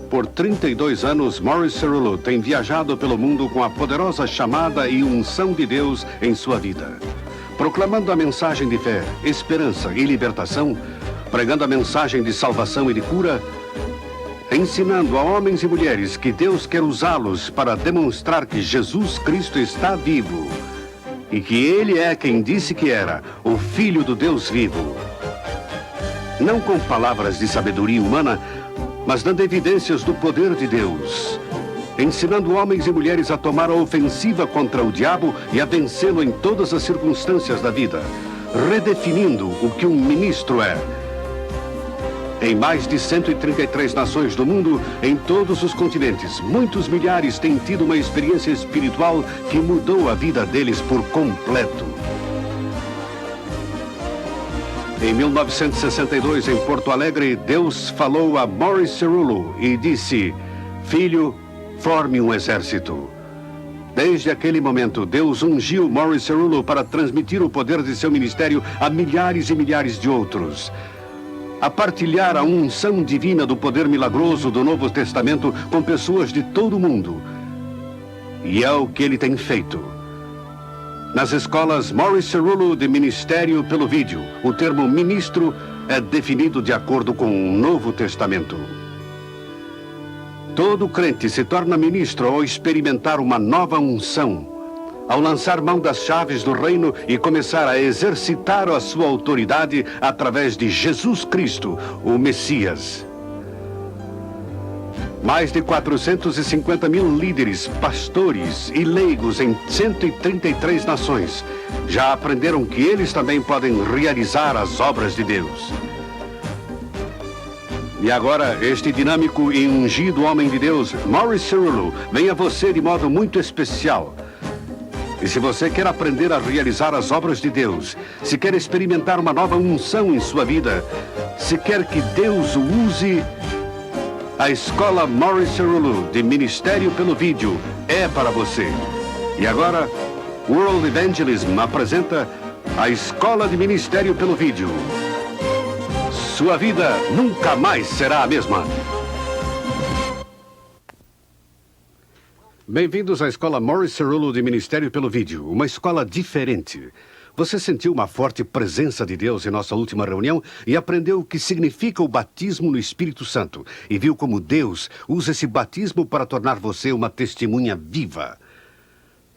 Por 32 anos, Morris Cerullo tem viajado pelo mundo com a poderosa chamada e unção de Deus em sua vida. Proclamando a mensagem de fé, esperança e libertação, pregando a mensagem de salvação e de cura, ensinando a homens e mulheres que Deus quer usá-los para demonstrar que Jesus Cristo está vivo e que Ele é quem disse que era, o Filho do Deus vivo. Não com palavras de sabedoria humana, mas dando evidências do poder de Deus, ensinando homens e mulheres a tomar a ofensiva contra o diabo e a vencê-lo em todas as circunstâncias da vida, redefinindo o que um ministro é. Em mais de 133 nações do mundo, em todos os continentes, muitos milhares têm tido uma experiência espiritual que mudou a vida deles por completo. Em 1962, em Porto Alegre, Deus falou a Morris Cerullo e disse: "Filho, forme um exército." Desde aquele momento, Deus ungiu Morris Cerullo para transmitir o poder de seu ministério a milhares e milhares de outros, a partilhar a unção divina do poder milagroso do Novo Testamento com pessoas de todo o mundo. E é o que ele tem feito. Nas escolas Morris Cerullo de Ministério pelo Vídeo, o termo ministro é definido de acordo com o Novo Testamento. Todo crente se torna ministro ao experimentar uma nova unção, ao lançar mão das chaves do reino e começar a exercitar a sua autoridade através de Jesus Cristo, o Messias. Mais de 450 mil líderes, pastores e leigos em 133 nações já aprenderam que eles também podem realizar as obras de Deus. E agora, este dinâmico e ungido homem de Deus, Morris Cerullo, vem a você de modo muito especial. E se você quer aprender a realizar as obras de Deus, se quer experimentar uma nova unção em sua vida, se quer que Deus o use, a escola Morris Cerullo de Ministério pelo Vídeo é para você. E agora, World Evangelism apresenta a escola de Ministério pelo Vídeo. Sua vida nunca mais será a mesma. Bem-vindos à escola Morris Cerullo de Ministério pelo Vídeo, uma escola diferente. Você sentiu uma forte presença de Deus em nossa última reunião e aprendeu o que significa o batismo no Espírito Santo e viu como Deus usa esse batismo para tornar você uma testemunha viva.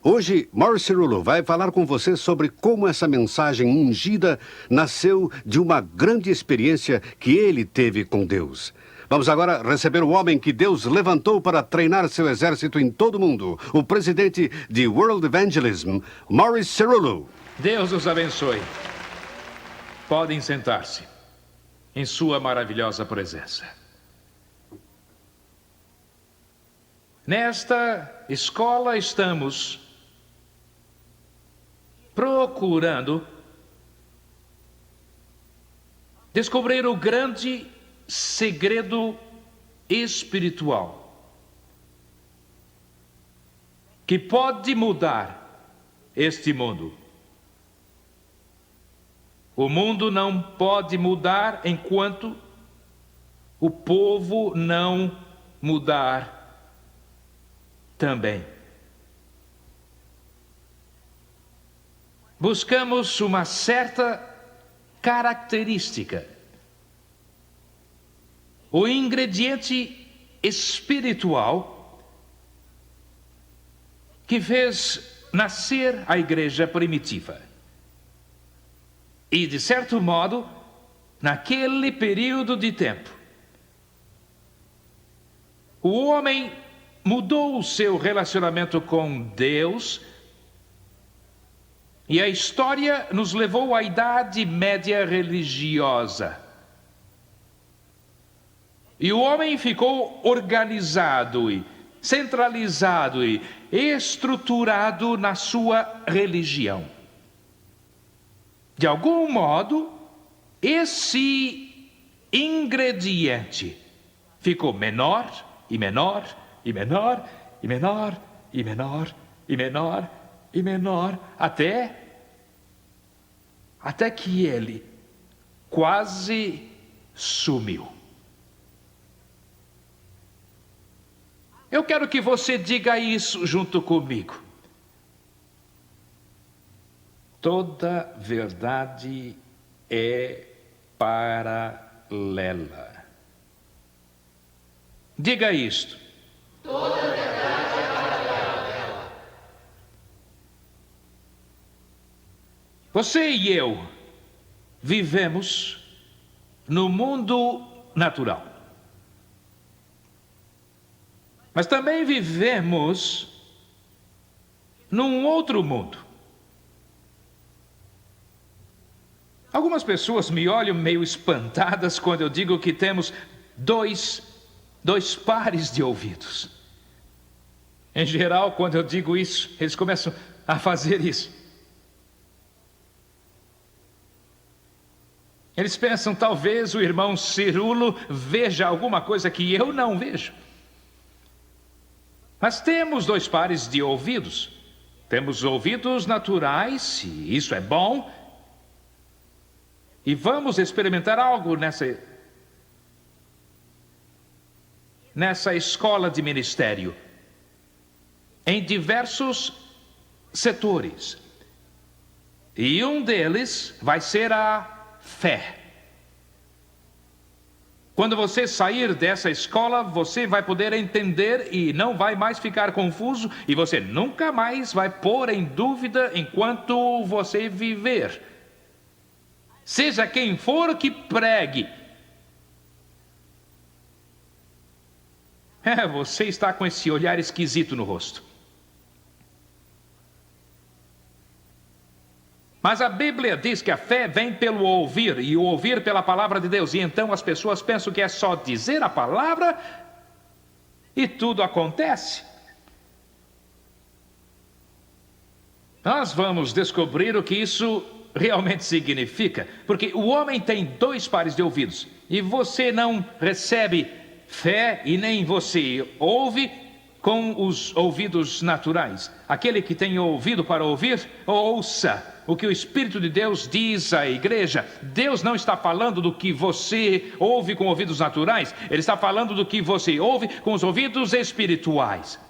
Hoje, Morris Cerullo vai falar com você sobre como essa mensagem ungida nasceu de uma grande experiência que ele teve com Deus. Vamos agora receber o homem que Deus levantou para treinar seu exército em todo o mundo, o presidente de World Evangelism, Morris Cerullo. Deus os abençoe. Podem sentar-se em sua maravilhosa presença. Nesta escola estamos procurando descobrir o grande segredo espiritual que pode mudar este mundo. O mundo não pode mudar enquanto o povo não mudar também. Buscamos uma certa característica, o ingrediente espiritual que fez nascer a igreja primitiva. E, de certo modo, naquele período de tempo, o homem mudou o seu relacionamento com Deus e a história nos levou à Idade Média religiosa. E o homem ficou organizado e centralizado e estruturado na sua religião. De algum modo, esse ingrediente ficou menor e menor e menor e menor e menor e menor e menor até que ele quase sumiu. Eu quero que você diga isso junto comigo. Toda verdade é paralela. Diga isto. Toda verdade é paralela. Você e eu vivemos no mundo natural. Mas também vivemos num outro mundo. Algumas pessoas me olham meio espantadas quando eu digo que temos dois pares de ouvidos. Em geral, quando eu digo isso, eles começam a fazer isso. Eles pensam, talvez o irmão Cirulo veja alguma coisa que eu não vejo. Mas temos dois pares de ouvidos. Temos ouvidos naturais, e isso é bom. E vamos experimentar algo nessa escola de ministério, em diversos setores. E um deles vai ser a fé. Quando você sair dessa escola, você vai poder entender e não vai mais ficar confuso, e você nunca mais vai pôr em dúvida enquanto você viver. Seja quem for que pregue. Você está com esse olhar esquisito no rosto. Mas a Bíblia diz que a fé vem pelo ouvir, e o ouvir pela palavra de Deus. E então as pessoas pensam que é só dizer a palavra e tudo acontece. Nós vamos descobrir o que isso realmente significa, porque o homem tem dois pares de ouvidos, e você não recebe fé e nem você ouve com os ouvidos naturais. Aquele que tem ouvido para ouvir, ouça o que o Espírito de Deus diz à igreja. Deus não está falando do que você ouve com ouvidos naturais, Ele está falando do que você ouve com os ouvidos espirituais.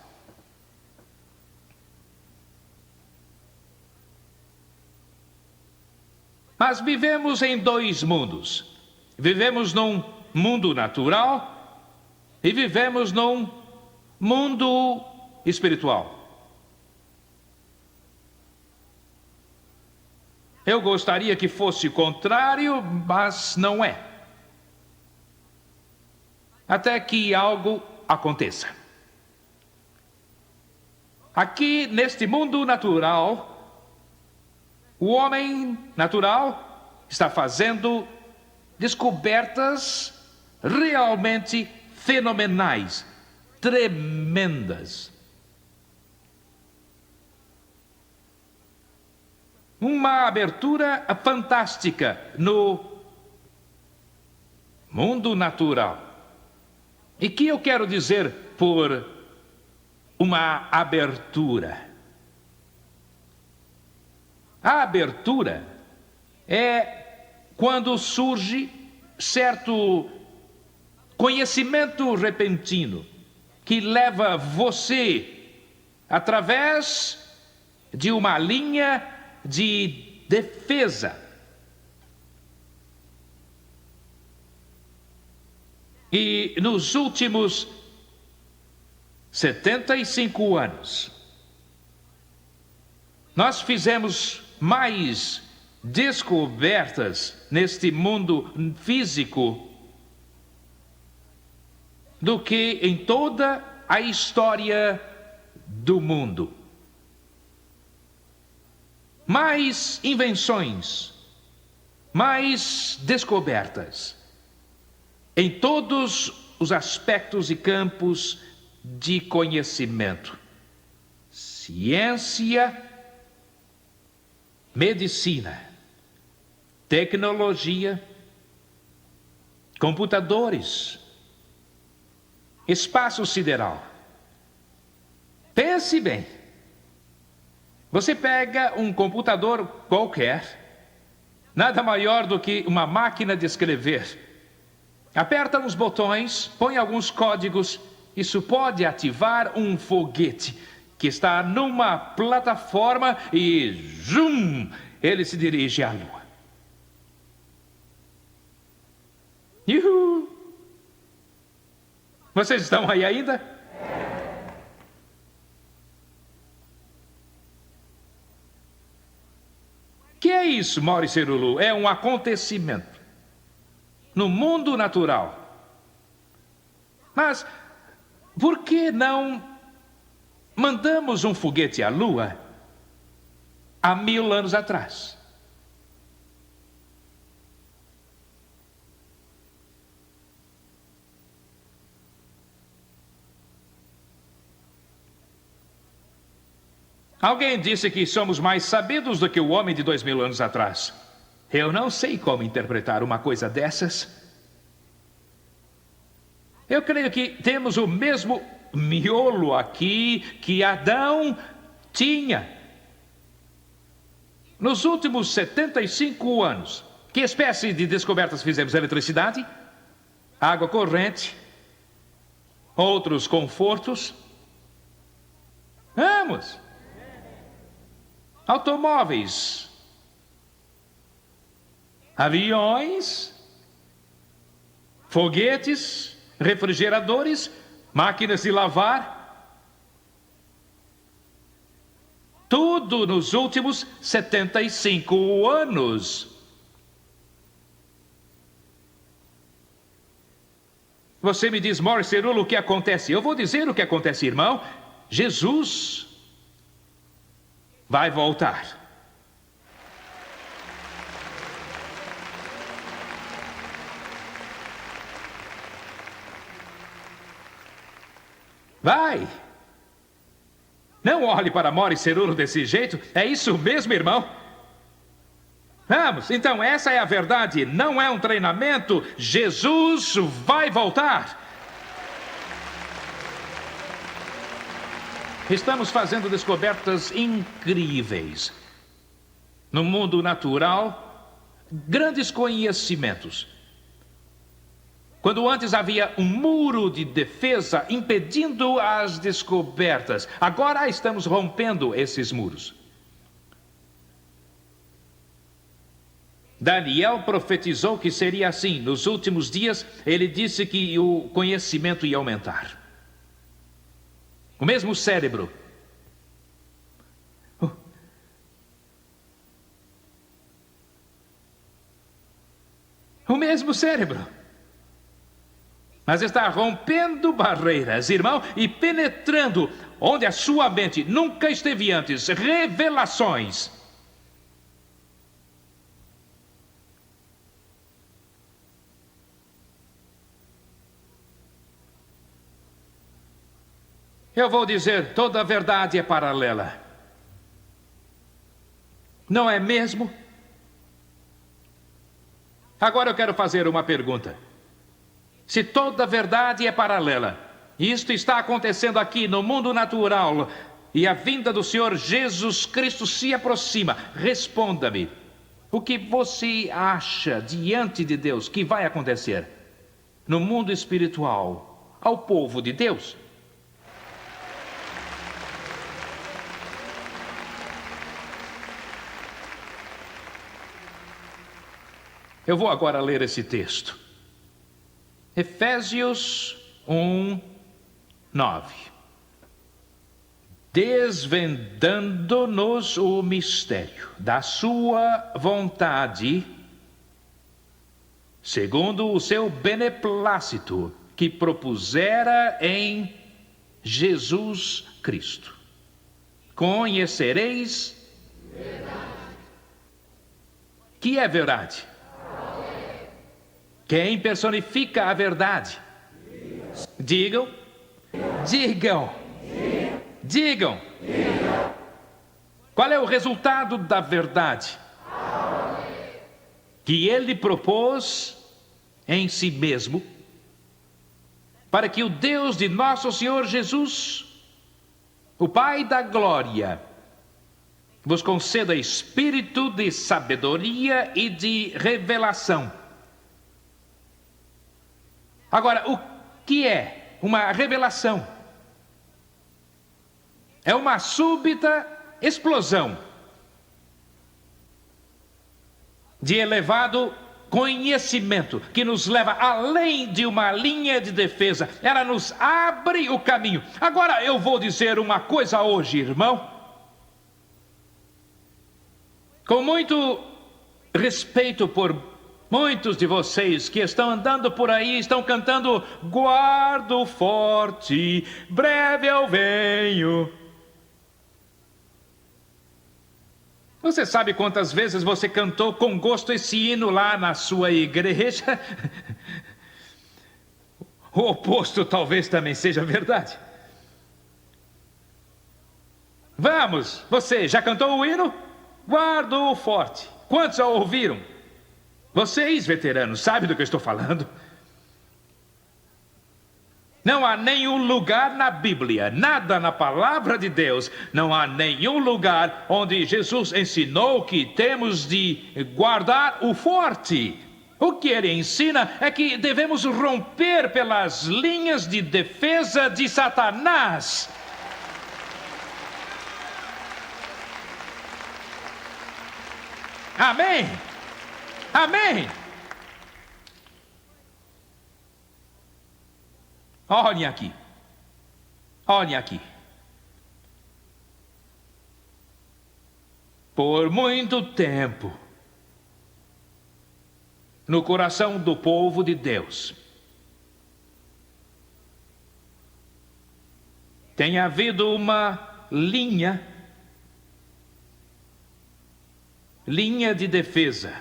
Mas vivemos em dois mundos. Vivemos num mundo natural e vivemos num mundo espiritual. Eu gostaria que fosse o contrário, mas não é. Até que algo aconteça. Aqui, neste mundo natural, o homem natural está fazendo descobertas realmente fenomenais, tremendas. Uma abertura fantástica no mundo natural. E que eu quero dizer por uma abertura? A abertura é quando surge certo conhecimento repentino que leva você através de uma linha de defesa. E nos últimos 75 anos, nós fizemos mais descobertas neste mundo físico do que em toda a história do mundo. Mais invenções, mais descobertas, em todos os aspectos e campos de conhecimento. Ciência, medicina, tecnologia, computadores, espaço sideral. Pense bem. Você pega um computador qualquer, nada maior do que uma máquina de escrever, aperta uns botões, põe alguns códigos isso pode ativar um foguete que está numa plataforma e, zoom, ele se dirige à Lua. Uhul! Vocês estão aí ainda? Que é isso, Mauri Cerullo? É um acontecimento no mundo natural. Mas por que não mandamos um foguete à Lua há 1000 anos atrás? Alguém disse que somos mais sabidos do que o homem de 2000 anos atrás. Eu não sei como interpretar uma coisa dessas. Eu creio que temos o mesmo miolo aqui que Adão tinha. Nos últimos 75 anos, que espécie de descobertas fizemos? Eletricidade, água corrente, outros confortos. Vamos! Automóveis, aviões, foguetes, refrigeradores, máquinas de lavar. Tudo nos últimos 75 anos. Você me diz, Mauri Cerullo, o que acontece? Eu vou dizer o que acontece, irmão. Jesus vai voltar. Vai! Não olhe para Mauri Cerullo desse jeito. É isso mesmo, irmão? Vamos, então essa é a verdade. Não é um treinamento. Jesus vai voltar. Estamos fazendo descobertas incríveis. No mundo natural, grandes conhecimentos. Quando antes havia um muro de defesa impedindo as descobertas, agora estamos rompendo esses muros. Daniel profetizou que seria assim. Nos últimos dias, ele disse que o conhecimento ia aumentar. O mesmo cérebro. O mesmo cérebro. Mas está rompendo barreiras, irmão, e penetrando onde a sua mente nunca esteve antes. Revelações. Eu vou dizer, toda a verdade é paralela. Não é mesmo? Agora eu quero fazer uma pergunta. Se toda a verdade é paralela, e isto está acontecendo aqui no mundo natural, e a vinda do Senhor Jesus Cristo se aproxima, responda-me. O que você acha diante de Deus que vai acontecer no mundo espiritual ao povo de Deus? Eu vou agora ler esse texto. Efésios 1, 9. Desvendando-nos o mistério da sua vontade, segundo o seu beneplácito, que propusera em Jesus Cristo. Conhecereis que é verdade. Quem personifica a verdade? Digam. Digam. Digam. Qual é o resultado da verdade? Que ele propôs em si mesmo, para que o Deus de nosso Senhor Jesus, o Pai da glória, vos conceda espírito de sabedoria e de revelação. Agora, o que é uma revelação. É uma súbita explosão de elevado conhecimento que nos leva além de uma linha de defesa. Ela nos abre o caminho. Agora eu vou dizer uma coisa hoje, irmão. Com muito respeito por muitos de vocês que estão andando por aí, estão cantando: guardo forte, breve eu venho. Você sabe quantas vezes você cantou com gosto esse hino lá na sua igreja? O oposto talvez também seja verdade. Vamos, você já cantou o hino? Guardo forte. Quantos já ouviram? Vocês, veteranos, sabem do que eu estou falando? Não há nenhum lugar na Bíblia, nada na palavra de Deus, não há nenhum lugar onde Jesus ensinou que temos de guardar o forte. O que ele ensina é que devemos romper pelas linhas de defesa de Satanás. Amém? Amém? Olhem aqui. Olhem aqui. Por muito tempo, no coração do povo de Deus, tem havido uma linha de defesa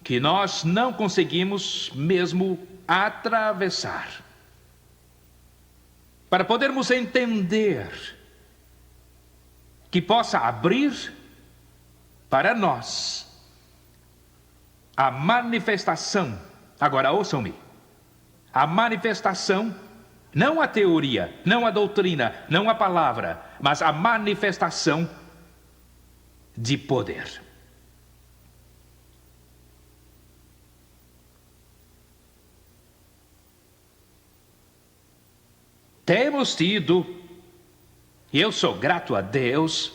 que nós não conseguimos mesmo atravessar. Para podermos entender que possa abrir para nós a manifestação. Agora ouçam-me. A manifestação, não a teoria, não a doutrina, não a palavra, mas a manifestação de poder. Temos tido, e eu sou grato a Deus,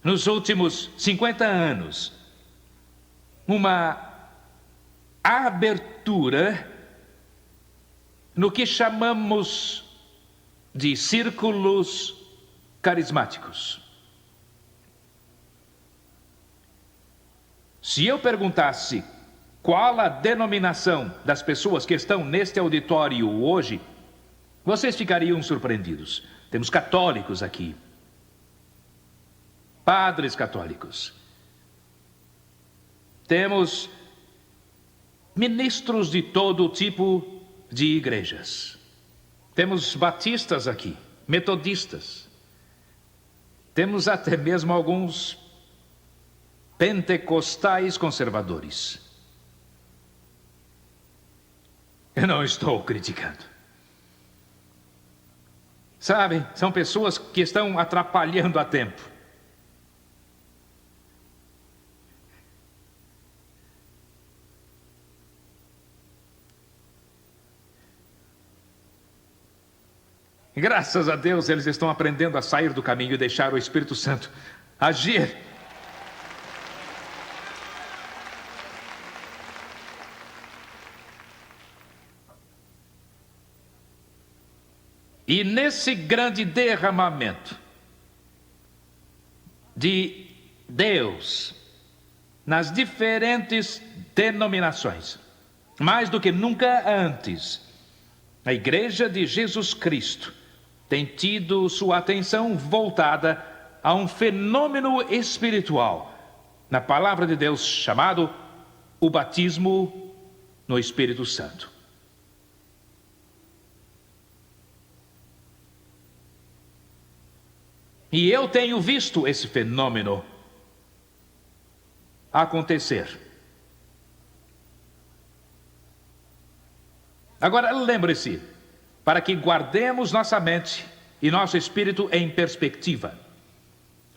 nos últimos 50 anos, uma abertura no que chamamos de círculos carismáticos. Se eu perguntasse qual a denominação das pessoas que estão neste auditório hoje, vocês ficariam surpreendidos. Temos católicos aqui, padres católicos, temos ministros de todo tipo de igrejas, temos batistas aqui, metodistas, temos até mesmo alguns pentecostais conservadores. Eu não estou criticando. Sabe, são pessoas que estão atrapalhando a tempo. Graças a Deus, eles estão aprendendo a sair do caminho e deixar o Espírito Santo agir. E nesse grande derramamento de Deus nas diferentes denominações, mais do que nunca antes, a Igreja de Jesus Cristo tem tido sua atenção voltada a um fenômeno espiritual, na palavra de Deus chamado o batismo no Espírito Santo. E eu tenho visto esse fenômeno acontecer. Agora, lembre-se, para que guardemos nossa mente e nosso espírito em perspectiva,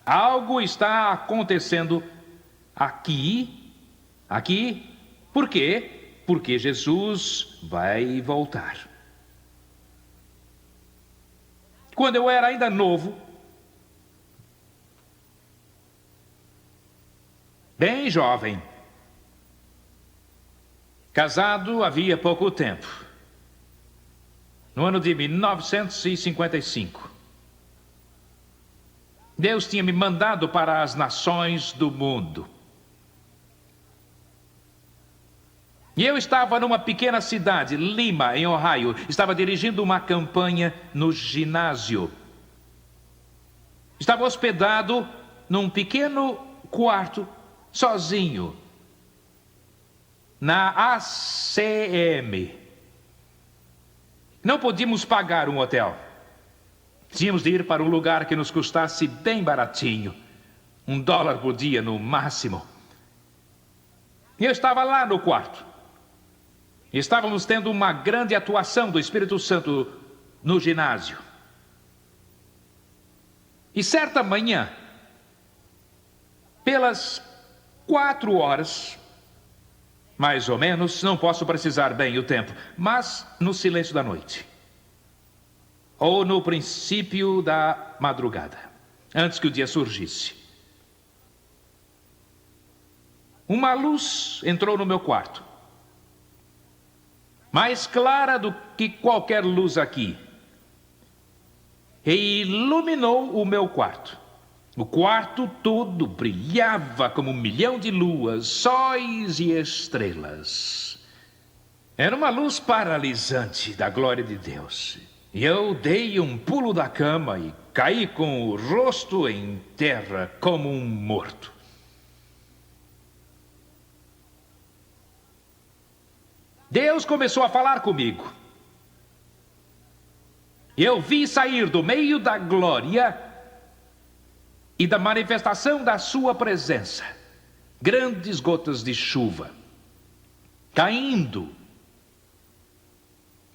algo está acontecendo aqui, por quê? porque Jesus vai voltar. Quando eu era ainda novo, bem jovem, casado havia pouco tempo, no ano de 1955, Deus tinha me mandado para as nações do mundo. E eu estava numa pequena cidade, Lima, em Ohio. Estava dirigindo uma campanha no ginásio. Estava hospedado num pequeno quarto, sozinho, na ACM. Não podíamos pagar um hotel. Tínhamos de ir para um lugar que nos custasse bem baratinho, $1 por dia no máximo. E eu estava lá no quarto. Estávamos tendo uma grande atuação do Espírito Santo no ginásio. E certa manhã, pelas 4 horas, mais ou menos, não posso precisar bem o tempo, mas no silêncio da noite, ou no princípio da madrugada, antes que o dia surgisse, uma luz entrou no meu quarto, mais clara do que qualquer luz aqui, e iluminou o meu quarto. O quarto todo brilhava como 1.000.000 de luas, sóis e estrelas. Era uma luz paralisante da glória de Deus. E eu dei um pulo da cama e caí com o rosto em terra como um morto. Deus começou a falar comigo. Eu vi sair do meio da glória e da manifestação da sua presença grandes gotas de chuva, caindo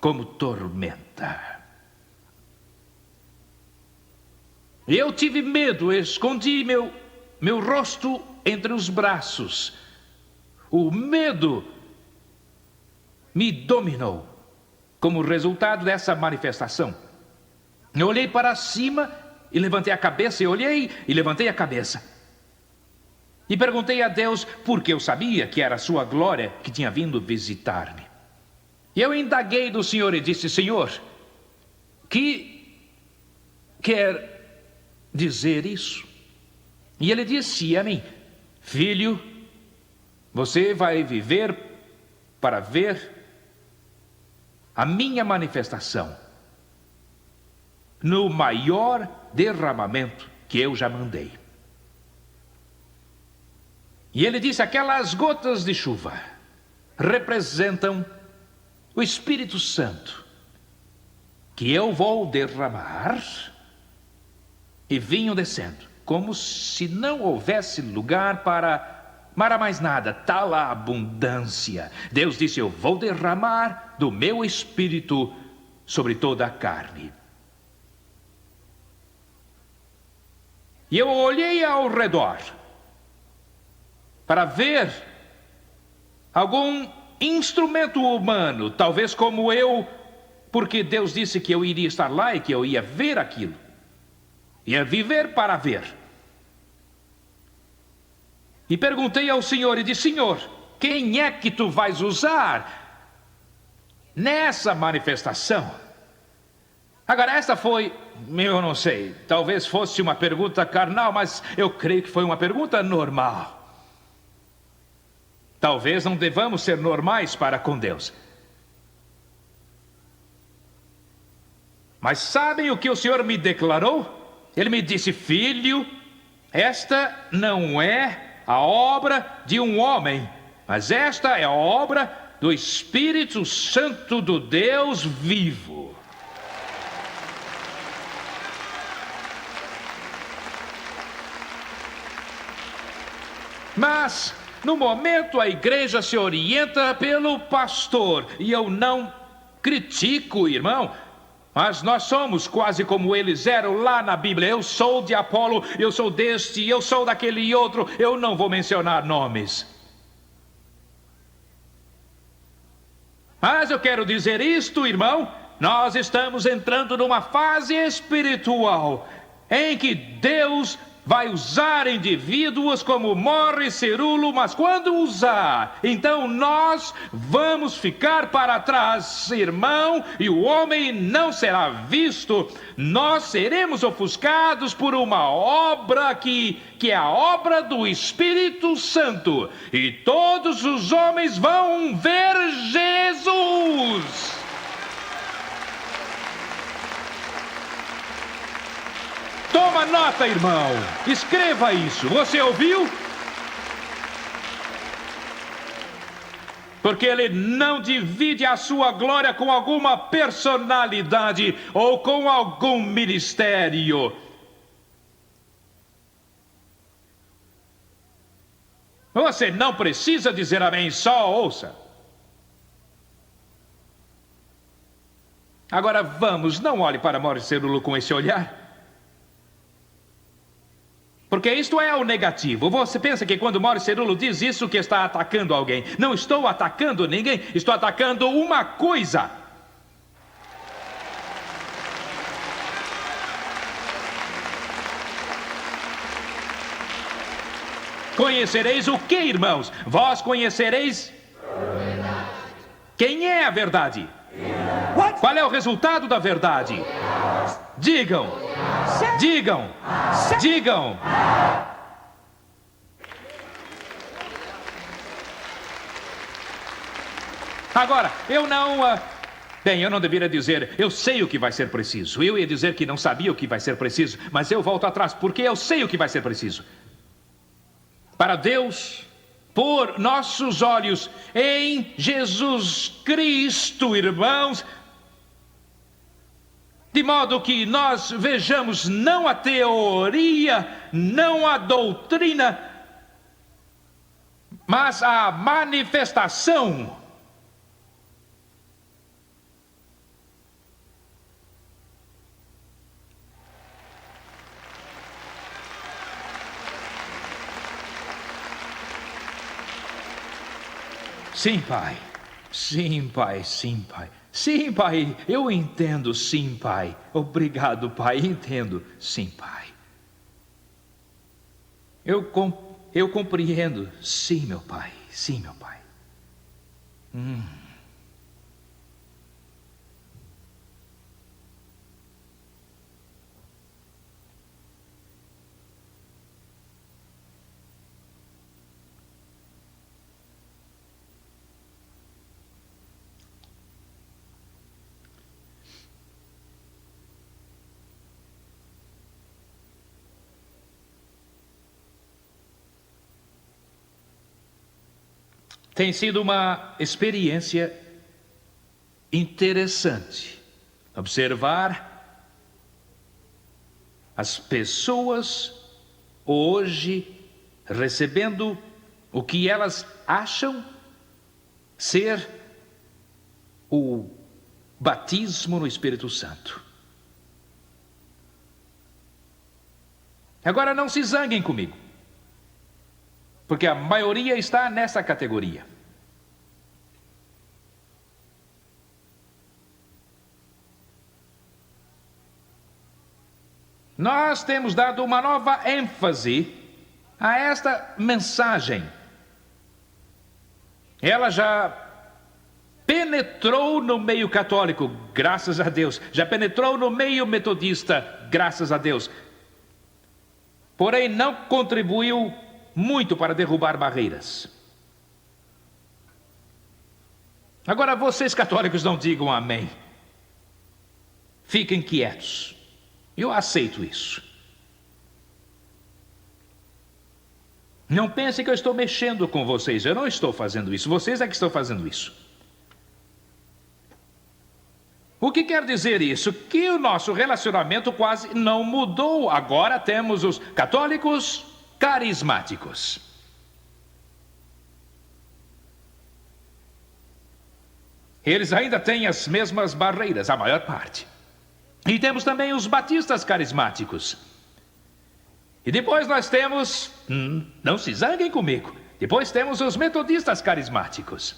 como tormenta. Eu tive medo, escondi meu rosto entre os braços. O medo me dominou como resultado dessa manifestação. Eu olhei para cima e levantei a cabeça, olhei e levantei a cabeça. E perguntei a Deus, porque eu sabia que era a sua glória que tinha vindo visitar-me. E eu indaguei do Senhor e disse: Senhor, que quer dizer isso? E ele disse a mim: filho, você vai viver para ver a minha manifestação no maior derramamento que eu já mandei. E ele disse: aquelas gotas de chuva representam o Espírito Santo, que eu vou derramar, e vinham descendo, como se não houvesse lugar para mais nada, tal a abundância. Deus disse: eu vou derramar do meu Espírito sobre toda a carne. E eu olhei ao redor para ver algum instrumento humano, talvez como eu, porque Deus disse que eu iria estar lá e que eu ia ver aquilo, ia viver para ver. E perguntei ao Senhor e disse: Senhor, quem é que tu vais usar nessa manifestação? Agora, essa foi, eu não sei, talvez fosse uma pergunta carnal, mas eu creio que foi uma pergunta normal. Talvez não devamos ser normais para com Deus. Mas sabem o que o Senhor me declarou? Ele me disse: filho, esta não é a obra de um homem, mas esta é a obra do Espírito Santo do Deus vivo. Mas, no momento, a igreja se orienta pelo pastor. E eu não critico, irmão, mas nós somos quase como eles eram lá na Bíblia. Eu sou de Apolo, eu sou deste, eu sou daquele outro. Eu não vou mencionar nomes. Mas eu quero dizer isto, irmão, nós estamos entrando numa fase espiritual em que Deus vai usar indivíduos como Morris Cerullo, mas quando usar, então nós vamos ficar para trás, irmão, e o homem não será visto. Nós seremos ofuscados por uma obra que é a obra do Espírito Santo, e todos os homens vão ver Jesus. Toma nota, irmão. Escreva isso. Você ouviu? Porque ele não divide a sua glória com alguma personalidade ou com algum ministério. Você não precisa dizer amém, só ouça. Agora vamos, não olhe para Morris Cerullo com esse olhar. Porque isto é o negativo. Você pensa que quando Morris Cerullo diz isso que está atacando alguém. Não estou atacando ninguém, estou atacando uma coisa. Conhecereis o que, irmãos? Vós conhecereis a verdade. Quem é a verdade? Qual é o resultado da verdade? Digam. Digam. Digam. Agora, eu não deveria dizer, eu sei o que vai ser preciso. Eu ia dizer que não sabia o que vai ser preciso, mas eu volto atrás, porque eu sei o que vai ser preciso. Para Deus, pôr nossos olhos em Jesus Cristo, irmãos, de modo que nós vejamos não a teoria, não a doutrina, mas a manifestação. Sim, pai. Sim, pai. Sim, pai. Sim, pai. Eu entendo. Sim, pai. Obrigado, pai. Entendo. Sim, pai. Eu compreendo. Sim, meu pai. Sim, meu pai. Tem sido uma experiência interessante observar as pessoas hoje recebendo o que elas acham ser o batismo no Espírito Santo. Agora não se zanguem comigo, porque a maioria está nessa categoria. Nós temos dado uma nova ênfase a esta mensagem. Ela já penetrou no meio católico, graças a Deus. Já penetrou no meio metodista, graças a Deus. Porém, não contribuiu muito para derrubar barreiras. Agora, vocês católicos não digam amém. Fiquem quietos. Eu aceito isso. Não pensem que eu estou mexendo com vocês. Eu não estou fazendo isso. Vocês é que estão fazendo isso. O que quer dizer isso? Que o nosso relacionamento quase não mudou. Agora temos os católicos carismáticos. Eles ainda têm as mesmas barreiras, a maior parte. E temos também os batistas carismáticos. E depois nós temos, não se zanguem comigo, depois temos os metodistas carismáticos.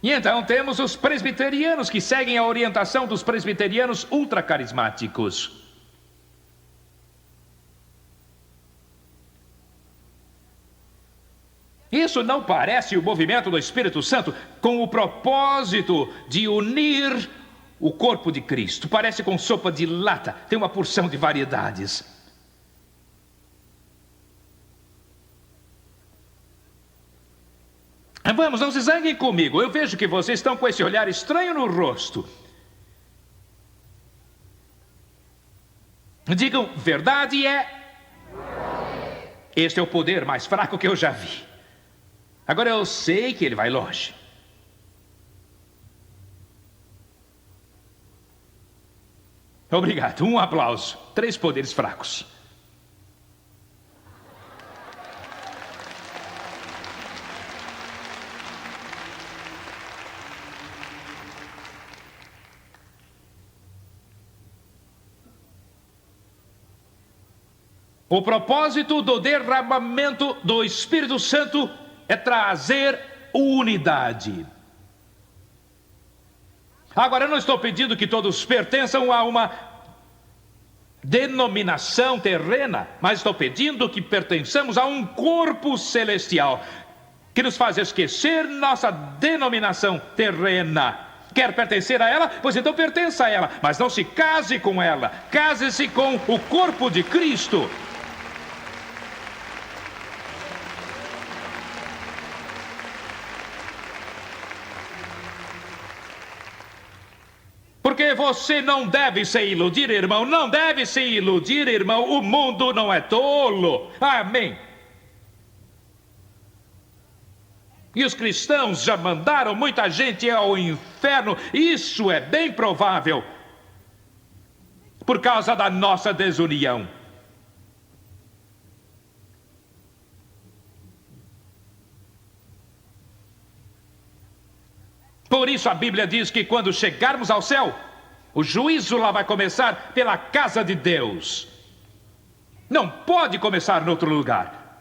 E então temos os presbiterianos, que seguem a orientação dos presbiterianos ultracarismáticos. Isso não parece o movimento do Espírito Santo com o propósito de unir o corpo de Cristo? Parece com sopa de lata, tem uma porção de variedades. Vamos, não se zanguem comigo. Eu vejo que vocês estão com esse olhar estranho no rosto. Digam, verdade é... Este é o poder mais fraco que eu já vi. Agora eu sei que ele vai longe. Obrigado, um aplauso. 3 poderes fracos. O propósito do derramamento do Espírito Santo é trazer unidade. Agora, eu não estou pedindo que todos pertençam a uma denominação terrena, mas estou pedindo que pertençamos a um corpo celestial, que nos faz esquecer nossa denominação terrena. Quer pertencer a ela? Pois então pertença a ela, mas não se case com ela. Case-se com o corpo de Cristo. Porque você não deve se iludir, irmão. Não deve se iludir, irmão. O mundo não é tolo. Amém. E os cristãos já mandaram muita gente ao inferno. Isso é bem provável. Por causa da nossa desunião. Por isso a Bíblia diz que quando chegarmos ao céu, o juízo lá vai começar pela casa de Deus. Não pode começar em outro lugar.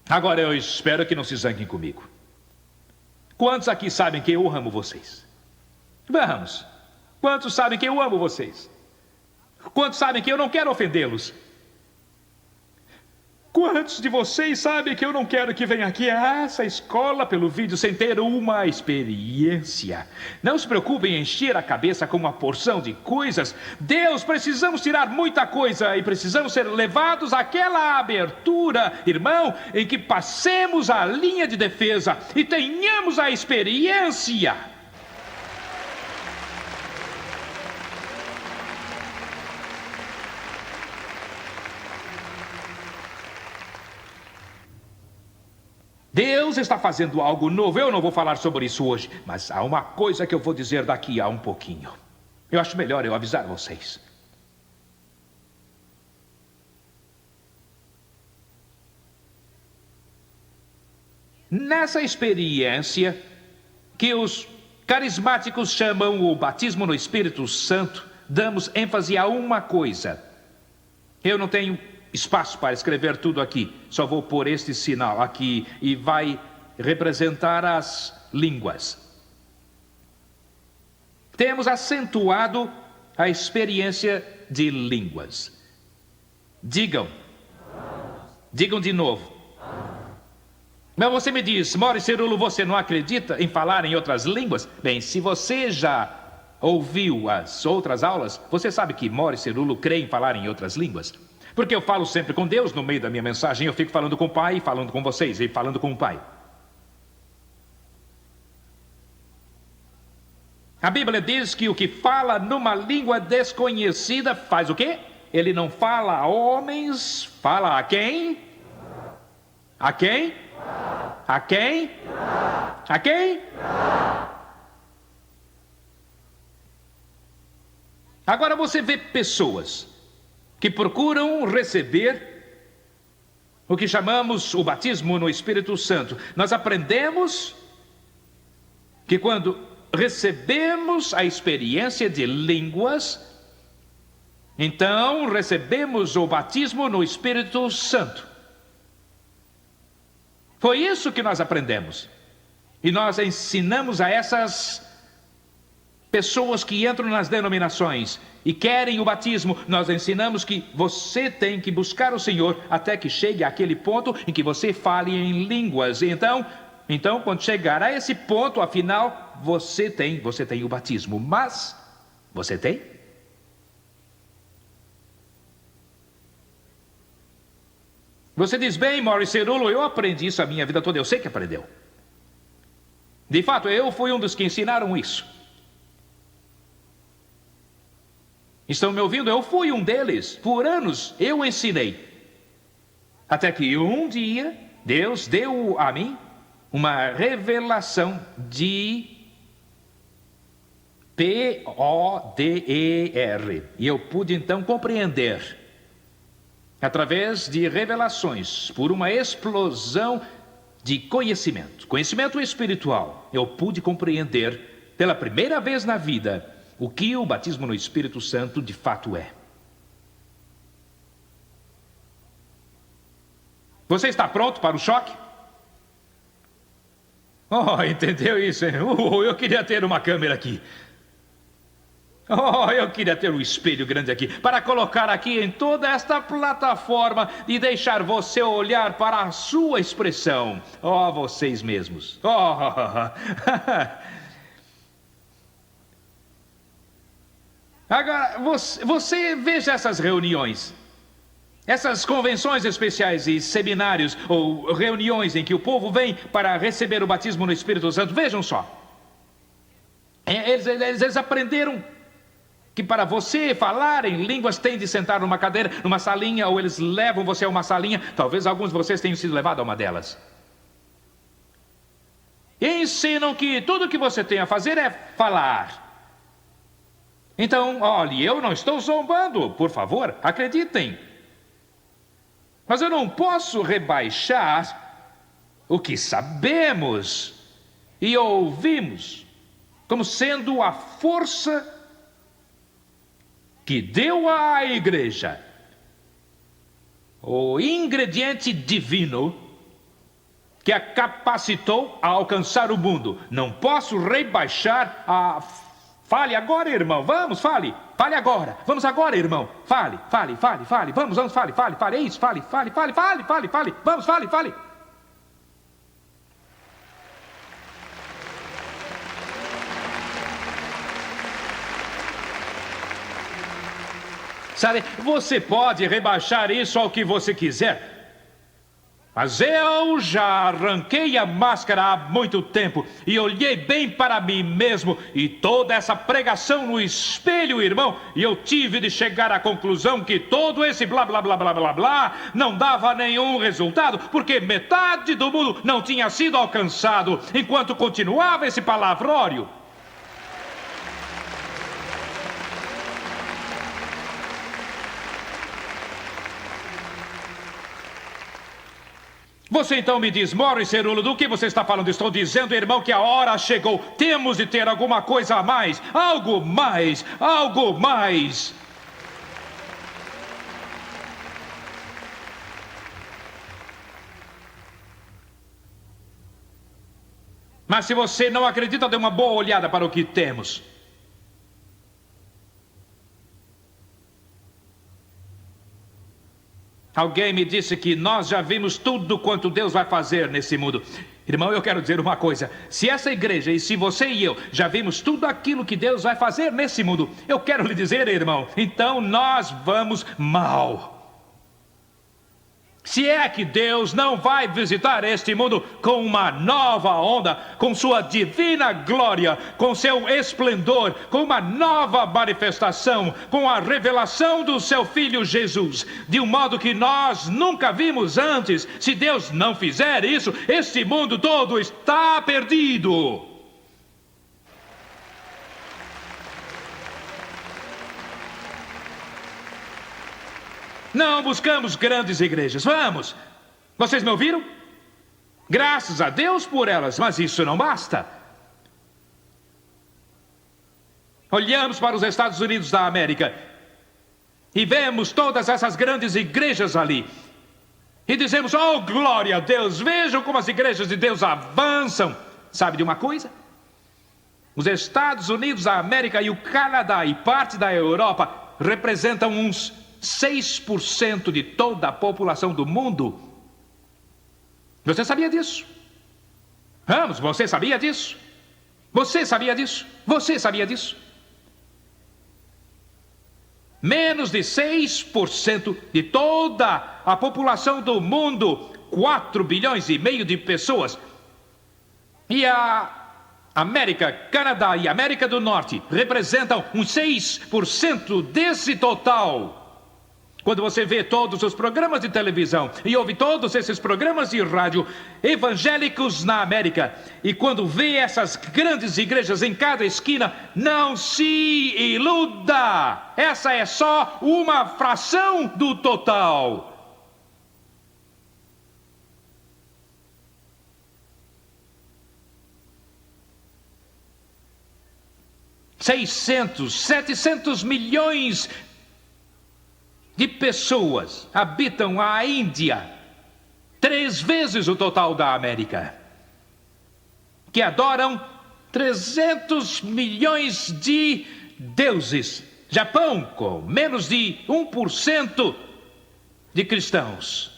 Agora eu espero que não se zanguem comigo. Quantos aqui sabem que eu amo vocês? Vamos. Quantos sabem que eu amo vocês? Quantos sabem que eu não quero ofendê-los? Quantos de vocês sabem que eu não quero que venha aqui a essa escola pelo vídeo sem ter uma experiência? Não se preocupem em encher a cabeça com uma porção de coisas. Deus, precisamos tirar muita coisa e precisamos ser levados àquela abertura, irmão, em que passemos a linha de defesa e tenhamos a experiência. Deus está fazendo algo novo. Eu não vou falar sobre isso hoje, mas há uma coisa que eu vou dizer daqui a um pouquinho. Eu acho melhor eu avisar vocês. Nessa experiência que os carismáticos chamam o batismo no Espírito Santo, damos ênfase a uma coisa. Eu não tenho espaço para escrever tudo aqui. Só vou pôr este sinal aqui e vai representar as línguas. Temos acentuado a experiência de línguas. Digam de novo. Mas você me diz, Morris Cerullo, você não acredita em falar em outras línguas? Bem, se você já ouviu as outras aulas, você sabe que Morris Cerullo crê em falar em outras línguas. Porque eu falo sempre com Deus no meio da minha mensagem. Eu fico falando com o Pai, falando com vocês e falando com o Pai. A Bíblia diz que o que fala numa língua desconhecida faz o quê? Ele não fala a homens, fala a quem? A quem? A quem? A quem? Agora você vê pessoas que procuram receber o que chamamos o batismo no Espírito Santo. Nós aprendemos que quando recebemos a experiência de línguas, então recebemos o batismo no Espírito Santo. Foi isso que nós aprendemos. E nós ensinamos a essas pessoas que entram nas denominações e querem o batismo, nós ensinamos que você tem que buscar o Senhor até que chegue àquele ponto em que você fale em línguas. Então, quando chegar a esse ponto, afinal, você tem o batismo. Mas, você tem? Você diz, bem, Morris Cerullo, eu aprendi isso a minha vida toda. Eu sei que aprendeu. De fato, eu fui um dos que ensinaram isso. Estão me ouvindo? Eu fui um deles. Por anos, eu ensinei. Até que um dia, Deus deu a mim uma revelação de P-O-D-E-R. E eu pude então compreender, através de revelações, por uma explosão de conhecimento espiritual, eu pude compreender pela primeira vez na vida o que o batismo no Espírito Santo de fato é. Você está pronto para o choque? Oh, entendeu isso? Eu queria ter uma câmera aqui. Oh, eu queria ter um espelho grande aqui, para colocar aqui em toda esta plataforma e deixar você olhar para a sua expressão. Oh, vocês mesmos. Oh, agora, você veja essas reuniões, essas convenções especiais e seminários, ou reuniões em que o povo vem para receber o batismo no Espírito Santo. Vejam só. Eles aprenderam que para você falar em línguas tem de sentar numa cadeira, numa salinha, ou eles levam você a uma salinha. Talvez alguns de vocês tenham sido levados a uma delas. E ensinam que tudo que você tem a fazer é falar. Então, olhe, eu não estou zombando, por favor, acreditem. Mas eu não posso rebaixar o que sabemos e ouvimos como sendo a força que deu à igreja o ingrediente divino que a capacitou a alcançar o mundo. Não posso rebaixar a... Fale agora, irmão, vamos, fale agora, vamos agora, irmão, fale, vamos, fale, é isso, fale, vamos, fale. Sabe, você pode rebaixar isso ao que você quiser. Mas eu já arranquei a máscara há muito tempo e olhei bem para mim mesmo e toda essa pregação no espelho, irmão, e eu tive de chegar à conclusão que todo esse blá blá blá blá blá blá não dava nenhum resultado, porque metade do mundo não tinha sido alcançado enquanto continuava esse palavrório. Você então me diz, Morris Cerullo, do que você está falando? Estou dizendo, irmão, que a hora chegou. Temos de ter alguma coisa a mais. Algo mais. Mas se você não acredita, dê uma boa olhada para o que temos. Alguém me disse que nós já vimos tudo quanto Deus vai fazer nesse mundo. Irmão, eu quero dizer uma coisa. Se essa igreja e se você e eu já vimos tudo aquilo que Deus vai fazer nesse mundo, eu quero lhe dizer, irmão, então nós vamos mal. Se é que Deus não vai visitar este mundo com uma nova onda, com sua divina glória, com seu esplendor, com uma nova manifestação, com a revelação do seu Filho Jesus, de um modo que nós nunca vimos antes, se Deus não fizer isso, este mundo todo está perdido. Não buscamos grandes igrejas, vamos. Vocês me ouviram? Graças a Deus por elas, mas isso não basta. Olhamos para os Estados Unidos da América e vemos todas essas grandes igrejas ali. E dizemos, oh, glória a Deus, vejam como as igrejas de Deus avançam. Sabe de uma coisa? Os Estados Unidos da América e o Canadá e parte da Europa representam uns 6% de toda a população do mundo. Você sabia disso? Vamos, você sabia disso? Você sabia disso? Você sabia disso? Menos de 6% de toda a população do mundo, 4 bilhões e meio de pessoas. E a América, Canadá e América do Norte representam uns 6% desse total. Quando você vê todos os programas de televisão e ouve todos esses programas de rádio evangélicos na América, e quando vê essas grandes igrejas em cada esquina, não se iluda. Essa é só uma fração do total. $700 milhões de pessoas habitam a Índia, 3 vezes o total da América, que adoram 300 milhões de deuses. Japão, com menos de 1% de cristãos.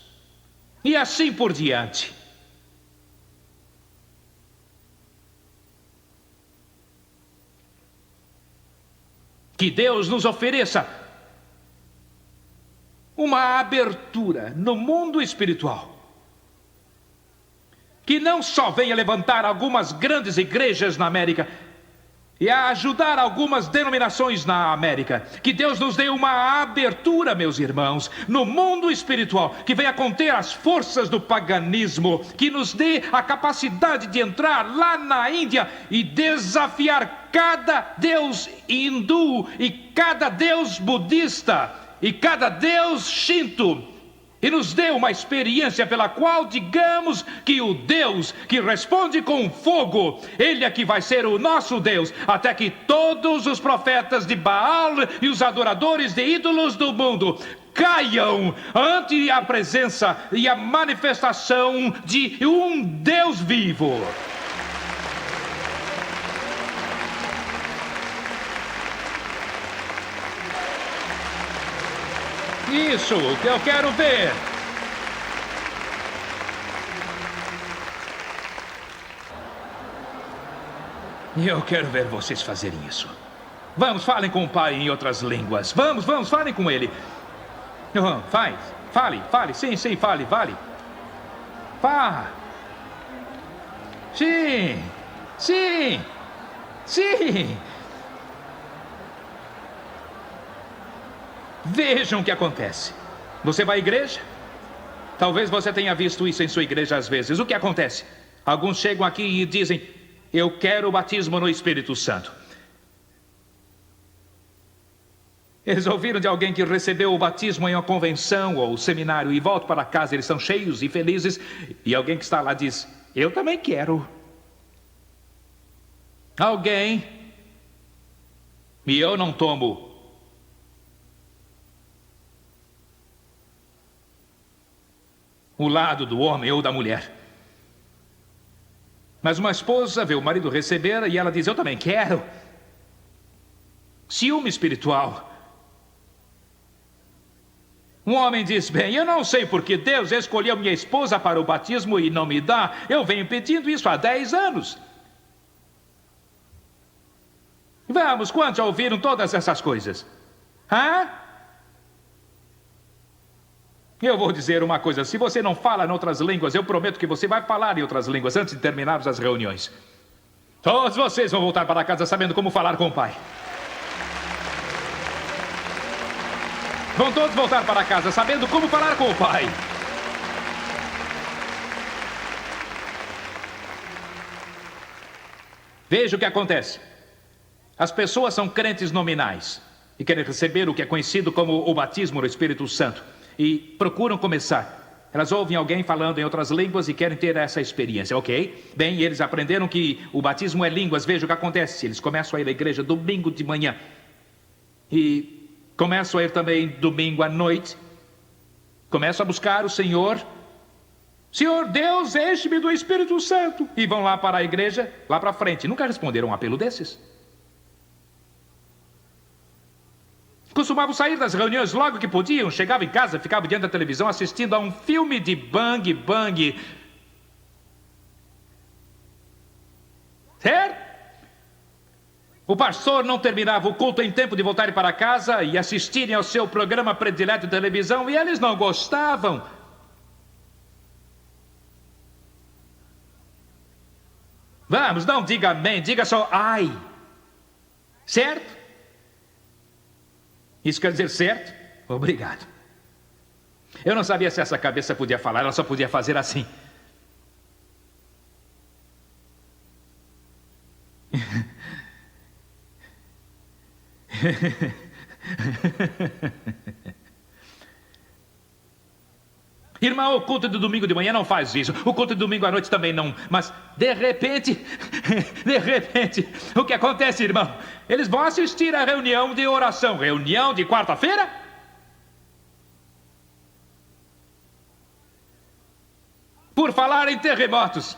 E assim por diante. Que Deus nos ofereça uma abertura no mundo espiritual, que não só venha levantar algumas grandes igrejas na América e a ajudar algumas denominações na América, que Deus nos dê uma abertura, meus irmãos, no mundo espiritual, que venha conter as forças do paganismo, que nos dê a capacidade de entrar lá na Índia e desafiar cada deus hindu e cada deus budista e cada deus shinto, e nos dê uma experiência pela qual digamos que o Deus que responde com fogo, Ele é que vai ser o nosso Deus, até que todos os profetas de Baal e os adoradores de ídolos do mundo caiam ante a presença e a manifestação de um Deus vivo. Isso que eu quero ver. Eu quero ver vocês fazerem isso. Vamos, falem com o Pai em outras línguas. Vamos, falem com Ele. Fale. Sim, fale. Vá. Sim. Vejam o que acontece. Você vai à igreja? Talvez você tenha visto isso em sua igreja às vezes. O que acontece? Alguns chegam aqui e dizem, eu quero o batismo no Espírito Santo. Eles ouviram de alguém que recebeu o batismo em uma convenção ou seminário e voltam para casa, eles são cheios e felizes, e alguém que está lá diz, eu também quero. Alguém, e eu não tomo o lado do homem ou da mulher. Mas uma esposa vê o marido receber e ela diz, eu também quero. Ciúme espiritual. Um homem diz, bem, eu não sei porque Deus escolheu minha esposa para o batismo e não me dá. Eu venho pedindo isso há 10 anos. Vamos, quantos já ouviram todas essas coisas? Eu vou dizer uma coisa, se você não fala em outras línguas, eu prometo que você vai falar em outras línguas antes de terminarmos as reuniões. Todos vocês vão voltar para casa sabendo como falar com o Pai. Vão todos voltar para casa sabendo como falar com o Pai. Veja o que acontece. As pessoas são crentes nominais e querem receber o que é conhecido como o batismo no Espírito Santo. E procuram começar. Elas ouvem alguém falando em outras línguas e querem ter essa experiência, ok? Bem, eles aprenderam que o batismo é línguas. Veja o que acontece. Eles começam a ir à igreja domingo de manhã. E começam a ir também domingo à noite. Começam a buscar o Senhor. Senhor Deus, enche-me do Espírito Santo. E vão lá para a igreja, lá para frente. Nunca responderam um apelo desses. Costumavam sair das reuniões logo que podiam. Chegavam em casa, ficavam diante da televisão assistindo a um filme de bang bang. Certo? O pastor não terminava o culto em tempo de voltarem para casa e assistirem ao seu programa predileto de televisão, e eles não gostavam. Vamos, não diga amém, diga só ai. Certo? Isso quer dizer certo? Obrigado. Eu não sabia se essa cabeça podia falar, ela só podia fazer assim. Irmão, o culto de domingo de manhã não faz isso. O culto de domingo à noite também não. Mas, de repente, o que acontece, irmão? Eles vão assistir a reunião de oração. Reunião de quarta-feira? Por falar em terremotos.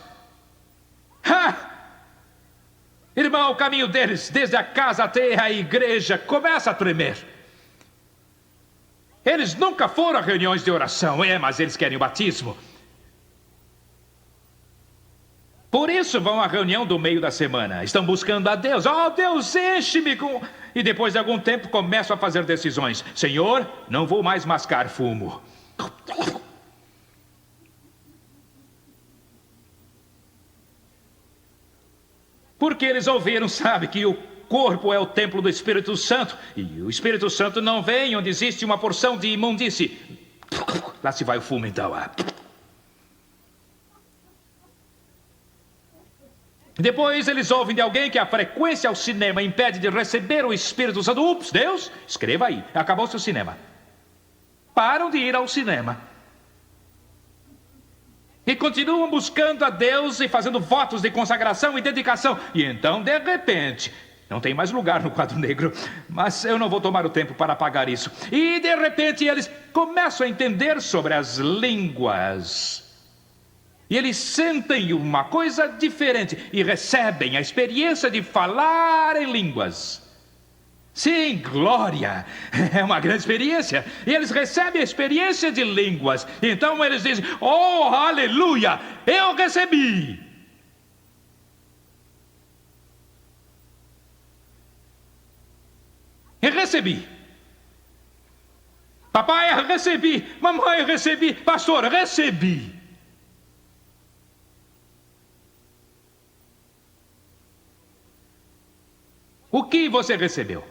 Irmão, o caminho deles, desde a casa até a igreja, começa a tremer. Eles nunca foram a reuniões de oração, mas eles querem o batismo. Por isso vão à reunião do meio da semana. Estão buscando a Deus. Oh, Deus, enche-me com... E depois de algum tempo começam a fazer decisões. Senhor, não vou mais mascar fumo. Porque eles ouviram, sabe, que o corpo é o templo do Espírito Santo. E o Espírito Santo não vem onde existe uma porção de imundície. Lá se vai o fumo, então. Depois eles ouvem de alguém que a frequência ao cinema impede de receber o Espírito Santo. Ups, Deus, escreva aí. Acabou-se o cinema. Param de ir ao cinema. E continuam buscando a Deus e fazendo votos de consagração e dedicação. E então, de repente, não tem mais lugar no quadro negro, mas eu não vou tomar o tempo para apagar isso. E de repente eles começam a entender sobre as línguas. E eles sentem uma coisa diferente e recebem a experiência de falar em línguas. Sim, glória, é uma grande experiência. E eles recebem a experiência de línguas. Então eles dizem, oh, aleluia, eu recebi. Eu recebi. Papai, eu recebi. Mamãe, eu recebi. Pastor, eu recebi. O que você recebeu?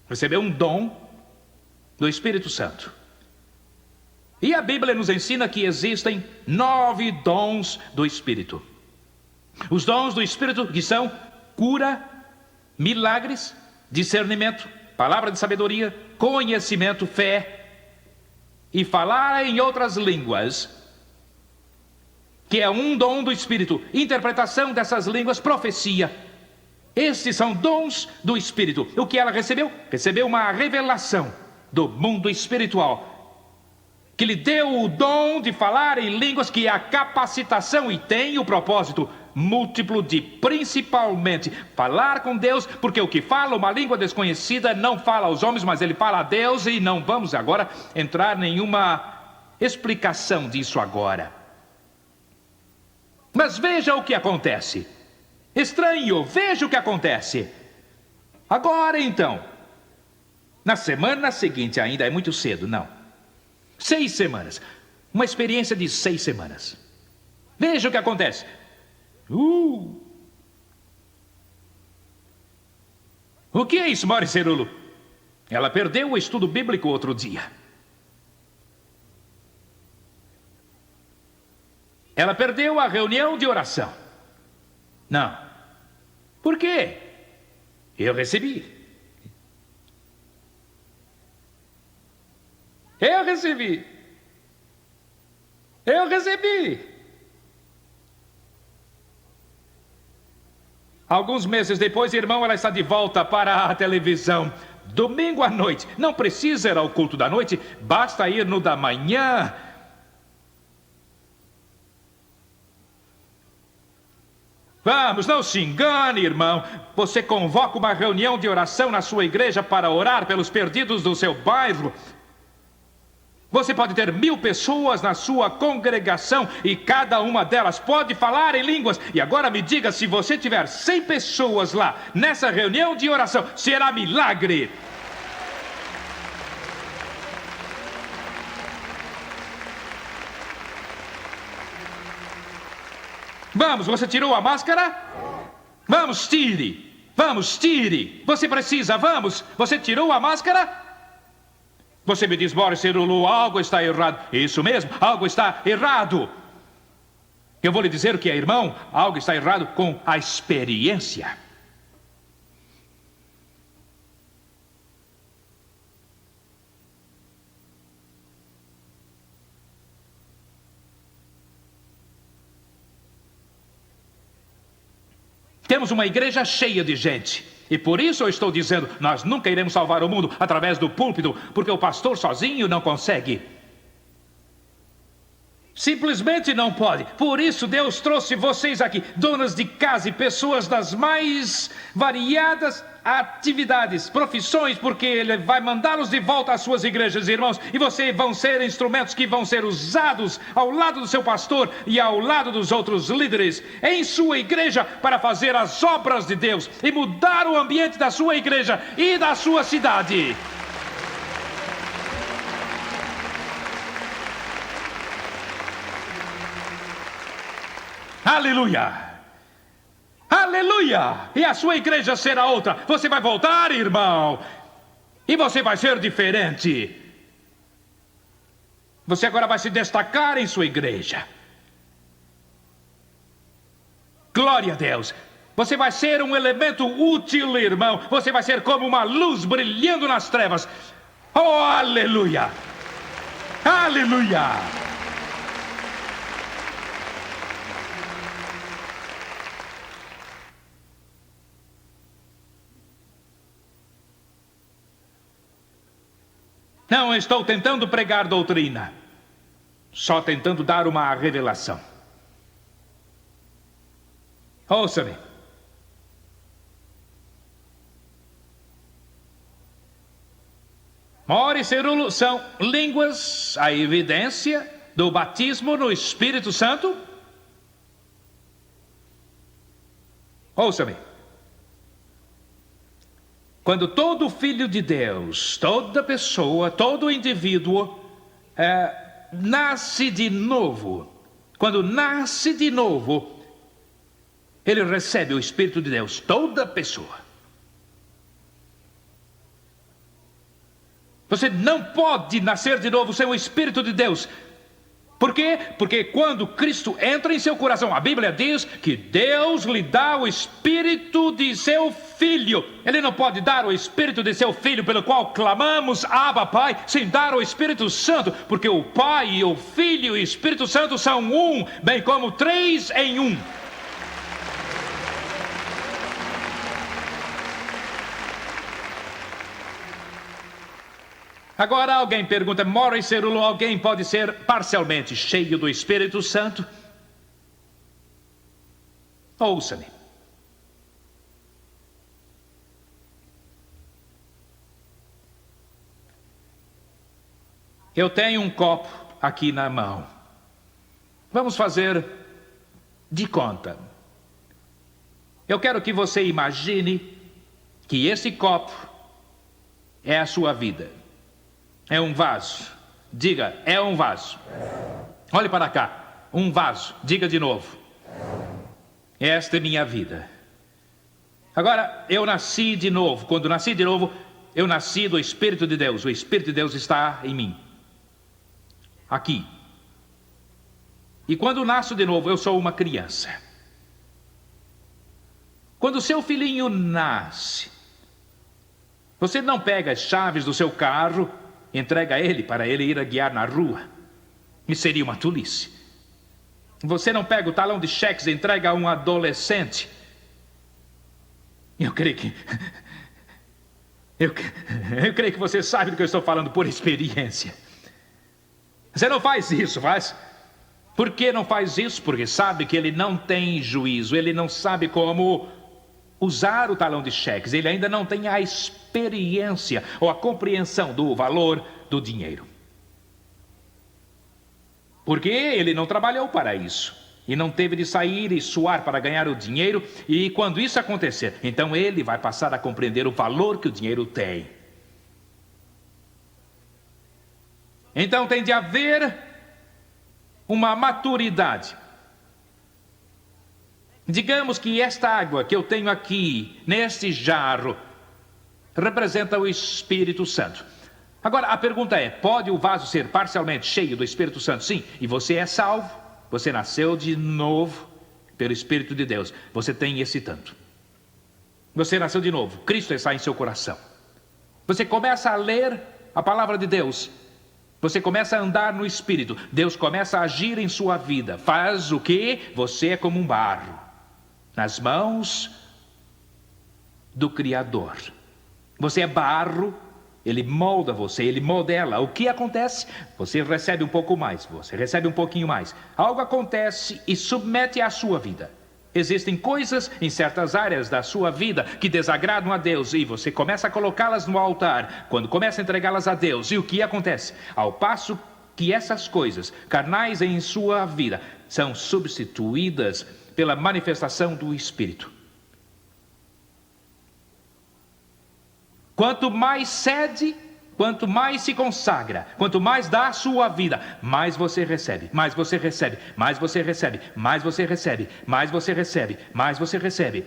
Recebeu um dom do Espírito Santo. E a Bíblia nos ensina que existem 9 dons do Espírito. Os dons do Espírito que são cura, milagres, discernimento, palavra de sabedoria, conhecimento, fé e falar em outras línguas, que é um dom do Espírito. Interpretação dessas línguas, profecia. Esses são dons do Espírito. O que ela recebeu? Recebeu uma revelação do mundo espiritual, que lhe deu o dom de falar em línguas, que é a capacitação e tem o propósito múltiplo de principalmente falar com Deus, porque o que fala uma língua desconhecida não fala aos homens, mas ele fala a Deus, e não vamos agora entrar em nenhuma explicação disso agora. Mas veja o que acontece. Estranho, veja o que acontece. Agora então, na semana seguinte, ainda é muito cedo, não. 6 semanas. Uma experiência de 6 semanas. Veja o que acontece. O que é isso, Mori Cerulo? Ela perdeu o estudo bíblico outro dia. Ela perdeu a reunião de oração. Não. Por quê? Eu recebi. Eu recebi. Eu recebi. Alguns meses depois, irmão, ela está de volta para a televisão. domingo à noite. Não precisa ir ao culto da noite, basta ir no da manhã. Vamos, não se engane, irmão. Você convoca uma reunião de oração na sua igreja para orar pelos perdidos do seu bairro. Você pode ter 1000 pessoas na sua congregação e cada uma delas pode falar em línguas. E agora me diga, se você tiver 100 pessoas lá nessa reunião de oração, será milagre. Vamos, você tirou a máscara? Vamos, tire. Vamos, tire. Você precisa, vamos. Você tirou a máscara? Você me diz, Morris Cerullo, algo está errado. Isso mesmo, algo está errado. Eu vou lhe dizer o que é, irmão. Algo está errado com a experiência. Temos uma igreja cheia de gente. E por isso eu estou dizendo, nós nunca iremos salvar o mundo através do púlpito, porque o pastor sozinho não consegue. Simplesmente não pode. Por isso Deus trouxe vocês aqui, donas de casa e pessoas das mais variadas atividades, profissões, porque Ele vai mandá-los de volta às suas igrejas, irmãos, e vocês vão ser instrumentos que vão ser usados ao lado do seu pastor e ao lado dos outros líderes em sua igreja para fazer as obras de Deus e mudar o ambiente da sua igreja e da sua cidade. Aleluia! Aleluia! E a sua igreja será outra. Você vai voltar, irmão. E você vai ser diferente. Você agora vai se destacar em sua igreja. Glória a Deus. Você vai ser um elemento útil, irmão. Você vai ser como uma luz brilhando nas trevas. Oh, aleluia! Aleluia! Não estou tentando pregar doutrina, só tentando dar uma revelação. Ouça-me. Morris Cerullo são línguas, a evidência do batismo no Espírito Santo? Ouça-me. Quando todo filho de Deus, toda pessoa, todo indivíduo nasce de novo, quando nasce de novo, ele recebe o Espírito de Deus, toda pessoa. Você não pode nascer de novo sem o Espírito de Deus. Por quê? Porque quando Cristo entra em seu coração, a Bíblia diz que Deus lhe dá o Espírito de seu Filho. Ele não pode dar o Espírito de seu Filho, pelo qual clamamos, Abba, Pai, sem dar o Espírito Santo, porque o Pai e o Filho e o Espírito Santo são um, bem como 3 em 1. Agora alguém pergunta, Morris Cerullo, alguém pode ser parcialmente cheio do Espírito Santo? Ouça-me. Eu tenho um copo aqui na mão. Vamos fazer de conta. Eu quero que você imagine que esse copo é a sua vida. É um vaso. Diga, é um vaso. Olhe para cá. Um vaso. Diga de novo. Esta é minha vida. Agora, eu nasci de novo. Quando nasci de novo, eu nasci do Espírito de Deus. O Espírito de Deus está em mim. Aqui. E quando nasço de novo, eu sou uma criança. Quando o seu filhinho nasce, você não pega as chaves do seu carro, entrega a ele para ele ir a guiar na rua. Isso seria uma tolice. Você não pega o talão de cheques e entrega a um adolescente. Eu creio que Eu creio que você sabe do que eu estou falando por experiência. Você não faz isso, faz? Por que não faz isso? Porque sabe que ele não tem juízo, ele não sabe como usar o talão de cheques, ele ainda não tem a experiência ou a compreensão do valor do dinheiro. Porque ele não trabalhou para isso. E não teve de sair e suar para ganhar o dinheiro. E quando isso acontecer, então ele vai passar a compreender o valor que o dinheiro tem. Então tem de haver uma maturidade. Digamos que esta água que eu tenho aqui, neste jarro, representa o Espírito Santo. Agora a pergunta é, pode o vaso ser parcialmente cheio do Espírito Santo? Sim. E você é salvo? Você nasceu de novo pelo Espírito de Deus. Você tem esse tanto. Você nasceu de novo. Cristo está em seu coração. Você começa a ler a palavra de Deus. Você começa a andar no Espírito. Deus começa a agir em sua vida. Faz o quê? Você é como um barro nas mãos do Criador. Você é barro. Ele molda você, ele modela. O que acontece? Você recebe um pouco mais, você recebe um pouquinho mais. Algo acontece e submete à sua vida. Existem coisas em certas áreas da sua vida que desagradam a Deus e você começa a colocá-las no altar. Quando começa a entregá-las a Deus, e o que acontece? Ao passo que essas coisas carnais em sua vida são substituídas pela manifestação do Espírito. Quanto mais cede, quanto mais se consagra, quanto mais dá a sua vida, mais você recebe, mais você recebe, mais você recebe, mais você recebe, mais você recebe, mais você recebe.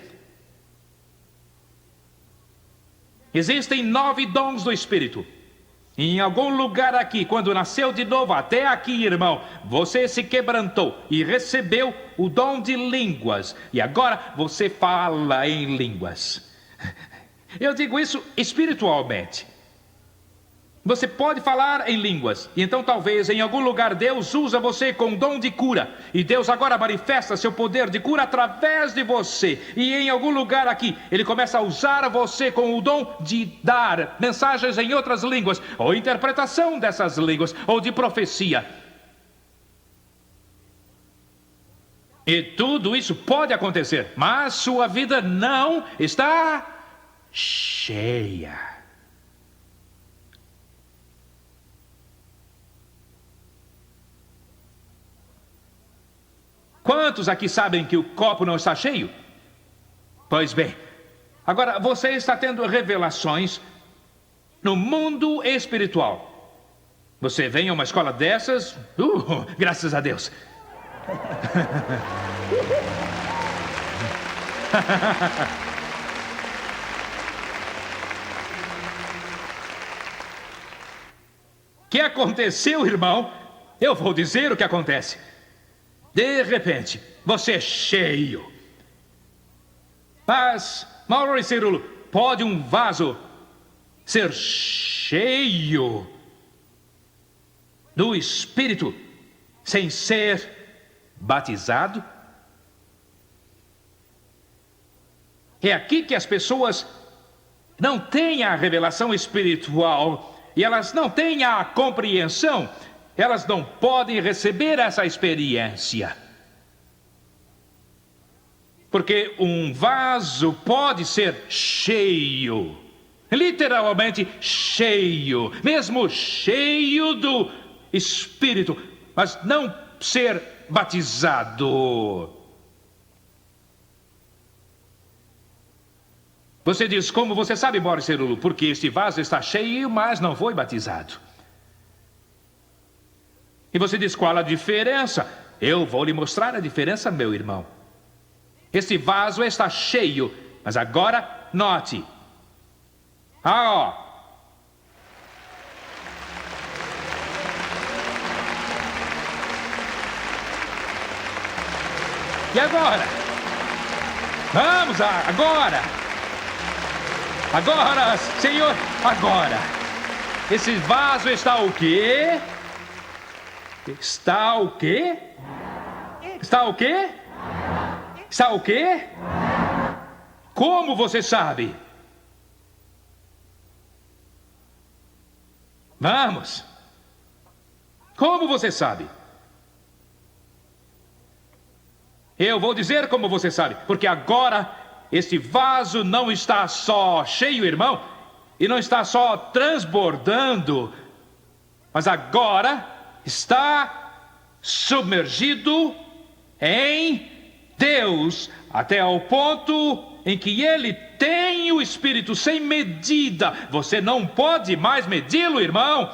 Existem 9 dons do Espírito. Em algum lugar aqui, quando nasceu de novo, até aqui, irmão, você se quebrantou e recebeu o dom de línguas. E agora você fala em línguas. Eu digo isso espiritualmente. Você pode falar em línguas. E então talvez em algum lugar Deus usa você com dom de cura. E Deus agora manifesta seu poder de cura através de você. E em algum lugar aqui Ele começa a usar você com o dom de dar mensagens em outras línguas. Ou interpretação dessas línguas. Ou de profecia. E tudo isso pode acontecer. Mas sua vida não está cheia. Quantos aqui sabem que o copo não está cheio? Pois bem, agora você está tendo revelações no mundo espiritual. Você vem a uma escola dessas, graças a Deus. O que aconteceu, irmão? Eu vou dizer o que acontece. De repente, você é cheio. Mas, Mauro e Cirulo, pode um vaso ser cheio do Espírito sem ser batizado? É aqui que as pessoas não têm a revelação espiritual. E elas não têm a compreensão, elas não podem receber essa experiência. Porque um vaso pode ser cheio, literalmente cheio, mesmo cheio do Espírito, mas não ser batizado. Você diz, como você sabe, Mauro e Cirulo? Porque este vaso está cheio, mas não foi batizado. E você diz, qual a diferença? Eu vou lhe mostrar a diferença, meu irmão. Este vaso está cheio, mas agora note. Ó. E agora? Vamos lá, agora. Agora, Senhor, agora. Esse vaso está o quê? Está o quê? Está o quê? Está o quê? Como você sabe? Vamos. Como você sabe? Eu vou dizer como você sabe, porque agora este vaso não está só cheio, irmão, e não está só transbordando, mas agora está submergido em Deus, até ao ponto em que ele tem o Espírito sem medida. Você não pode mais medi-lo, irmão.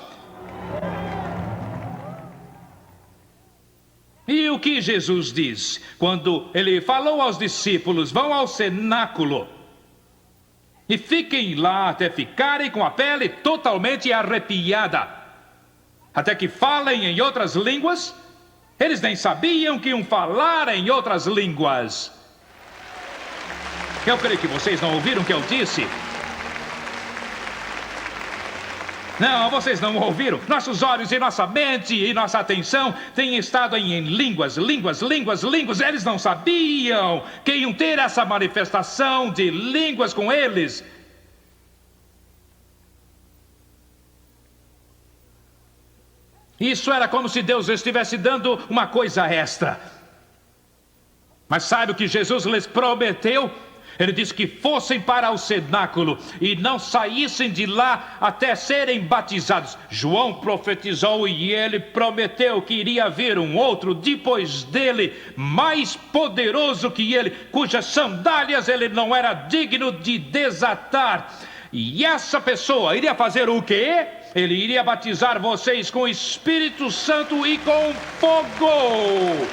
E o que Jesus diz quando ele falou aos discípulos: vão ao cenáculo e fiquem lá até ficarem com a pele totalmente arrepiada, até que falem em outras línguas? Eles nem sabiam que iam falar em outras línguas. Eu creio que vocês não ouviram o que eu disse. Não, vocês não ouviram. Nossos olhos e nossa mente e nossa atenção têm estado em línguas. Eles não sabiam que iam ter essa manifestação de línguas com eles. Isso era como se Deus estivesse dando uma coisa extra. Mas sabe o que Jesus lhes prometeu? Ele disse que fossem para o cenáculo e não saíssem de lá até serem batizados. João profetizou e ele prometeu que iria vir um outro depois dele, mais poderoso que ele, cujas sandálias ele não era digno de desatar. E essa pessoa iria fazer o quê? Ele iria batizar vocês com o Espírito Santo e com fogo.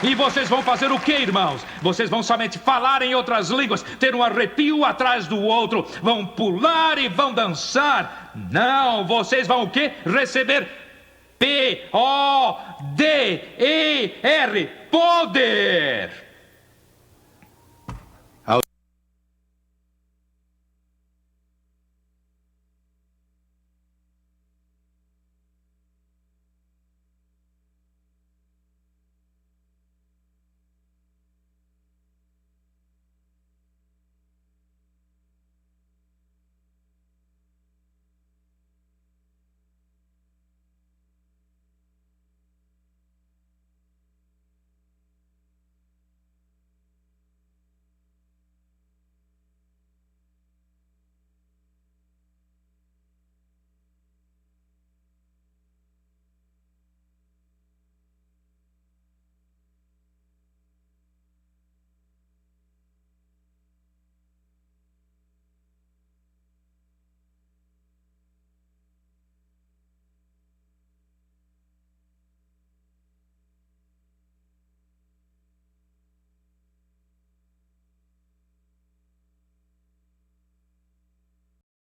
E vocês vão fazer o que, irmãos? Vocês vão somente falar em outras línguas, ter um arrepio atrás do outro, vão pular e vão dançar. Não, vocês vão o quê? Receber P-O-D-E-R, poder.